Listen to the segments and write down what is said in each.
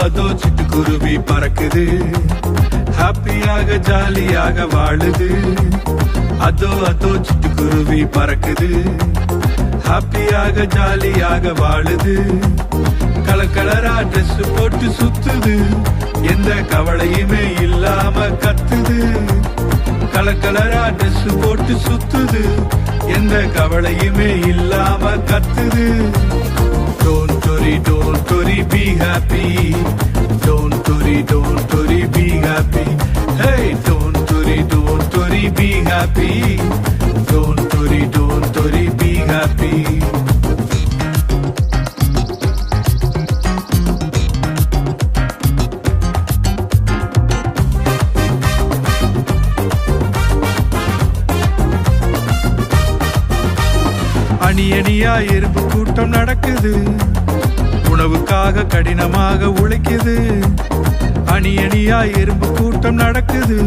அதோ சிட்டுக்குருவி பறக்குது, ஹாப்பியாக ஜாலியாக வாழுது. அதோ சிட்டுக்குருவி பறக்குது, ஹாப்பியாக ஜாலியாக வாழுது. கலர் கலரா ட்ரெஸ் போட்டு சுத்துது, எந்த கவலையுமே இல்லாம கத்துது. கலர் கலரா ட்ரெஸ் போட்டு சுத்துது, எந்த கவலையுமே இல்லாம கத்துது. Don't worry, be happy. Don't worry, be happy. Hey, don't worry, be happy. Don't worry, be happy. அணி அணியா எறும்பு கூட்டம் நடக்குது, உணவுக்காக கடினமாக உழைக்குது. அணி அணியா எறும்பு கூட்டம் நடக்குது,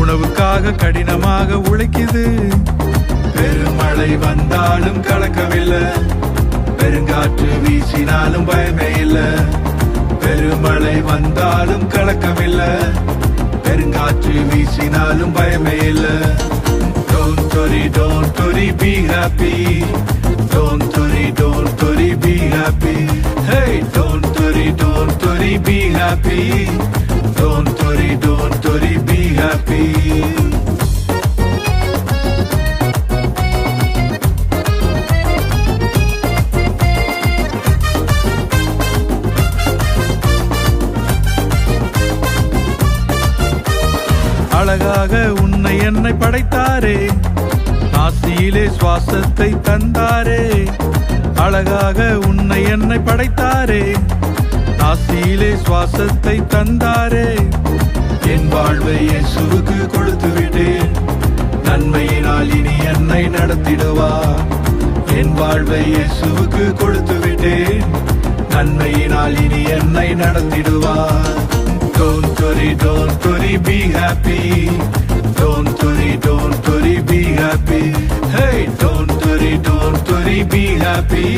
உணவுக்காக கடினமாக உழைக்குது. பெருமழை வந்தாலும் கலக்கமில்லை, பெருங்காற்று வீசினாலும் பயமே இல்லை. பெருமழை வந்தாலும் கலக்கமில்லை, பெருங்காற்று வீசினாலும் பயமே இல்லை. Don't worry, be happy. Don't worry, be happy. Hey, don't worry, be happy. Don't worry, be happy. அழகாக உன்னை என்னை படைத்தாரே, நாசியிலே சுவாசத்தை தந்தாரே. அழகாக உன்னை என்னை படைத்தாரே, நாசியிலே சுவாசத்தை தந்தாரே. என் வாழ்வை இயேசுவுக்கு கொடுத்து விட்டேன், நன்மையினால் இனி என்னை நடத்திடுவார். என் வாழ்வை இயேசுவுக்கு கொடுத்து விட்டேன், நன்மையினால் இனி என்னை நடத்திடுவார். Don't worry, be happy. Don't worry, be happy. Hey, don't worry, be happy.